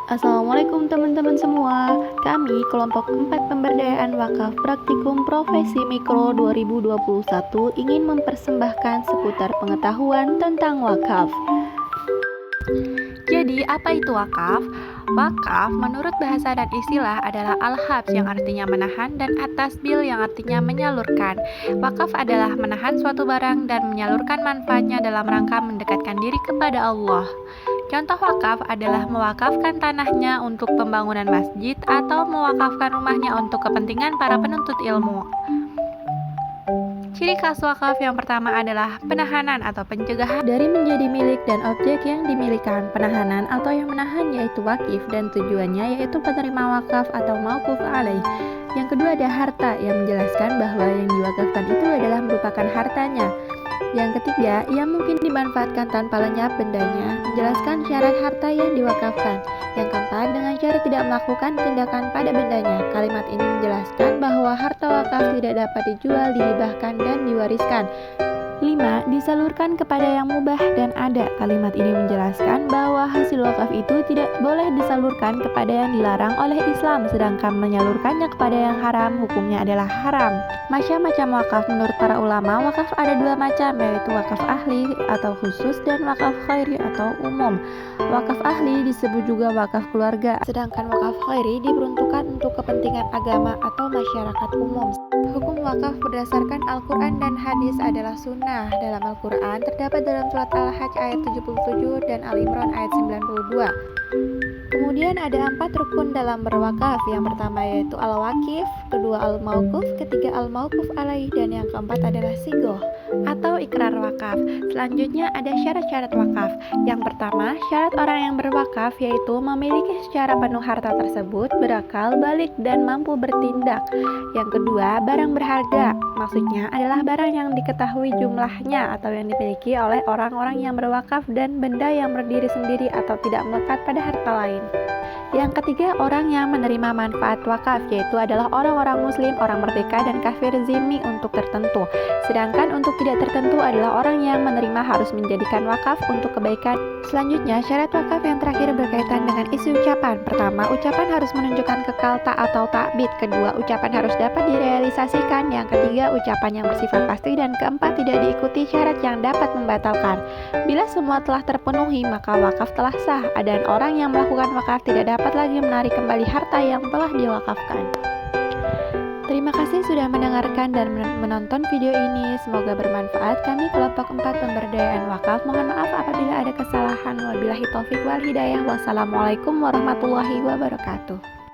Assalamualaikum teman-teman semua. Kami kelompok 4 pemberdayaan wakaf praktikum profesi mikro 2021 ingin mempersembahkan seputar pengetahuan tentang wakaf. Jadi, apa itu wakaf? Wakaf menurut bahasa dan istilah adalah al-habs yang artinya menahan dan at-tasbil yang artinya menyalurkan. Wakaf adalah menahan suatu barang dan menyalurkan manfaatnya dalam rangka mendekatkan diri kepada Allah. Contoh wakaf adalah mewakafkan tanahnya untuk pembangunan masjid atau mewakafkan rumahnya untuk kepentingan para penuntut ilmu. Ciri khas wakaf yang pertama adalah penahanan atau pencegahan dari menjadi milik dan objek yang dimilikan. Penahanan atau yang menahan yaitu wakif dan tujuannya yaitu penerima wakaf atau mauquf alaih. Yang kedua ada harta yang menjelaskan bahwa yang diwakafkan itu adalah merupakan hartanya. Yang ketiga, ia mungkin dimanfaatkan tanpa lenyap bendanya, menjelaskan syarat harta yang diwakafkan. Yang keempat, dengan cara tidak melakukan tindakan pada bendanya. Kalimat ini menjelaskan bahwa harta wakaf tidak dapat dijual, dihibahkan, dan diwariskan. 5. Disalurkan kepada yang mubah dan ada. Kalimat ini menjelaskan bahwa hasil wakaf itu tidak boleh disalurkan kepada yang dilarang oleh Islam, sedangkan menyalurkannya kepada yang haram, hukumnya adalah haram. Macam-macam wakaf menurut para ulama, wakaf ada dua macam, yaitu wakaf ahli atau khusus dan wakaf khairi atau umum. Wakaf ahli disebut juga wakaf keluarga, sedangkan wakaf khairi diperuntukkan untuk kepentingan agama atau masyarakat umum. Hukum wakaf berdasarkan Al-Quran dan hadis adalah sunnah. Dalam Al-Quran terdapat dalam surat Al-Hajj ayat 77 dan Al-Imran ayat 92. Kemudian ada 4 rukun dalam berwakaf. Yang pertama yaitu al-wakif, kedua al-mauquf, ketiga al-mauquf alaih, dan yang keempat adalah sigoh atau ikrar wakaf. Selanjutnya ada syarat-syarat wakaf. Yang pertama, syarat orang yang berwakaf yaitu memiliki secara penuh harta tersebut, berakal, balik, dan mampu bertindak. Yang kedua, barang berharga. Maksudnya adalah barang yang diketahui jumlahnya atau yang dimiliki oleh orang-orang yang berwakaf dan benda yang berdiri sendiri atau tidak melekat pada harta lain. Yang ketiga, orang yang menerima manfaat wakaf, yaitu adalah orang-orang muslim, orang merdeka, dan kafir zimmi untuk tertentu. Sedangkan untuk tidak tertentu adalah orang yang menerima harus menjadikan wakaf untuk kebaikan. Selanjutnya, syarat wakaf yang terakhir berkaitan dengan isi ucapan. Pertama, ucapan harus menunjukkan kekal tak atau takbid. Kedua, ucapan harus dapat direalisasikan. Yang ketiga, ucapan yang bersifat pasti. Dan keempat, tidak diikuti syarat yang dapat membatalkan. Bila semua telah terpenuhi, maka wakaf telah sah. Dan orang yang melakukan wakaf tidak dapat lagi menarik kembali harta yang telah diwakafkan. Terima kasih sudah mendengarkan dan menonton video ini. Semoga bermanfaat. Kami kelompok 4 pemberdayaan wakaf. Mohon maaf apabila ada kesalahan. Wabillahi taufik wal hidayah. Wassalamualaikum warahmatullahi wabarakatuh.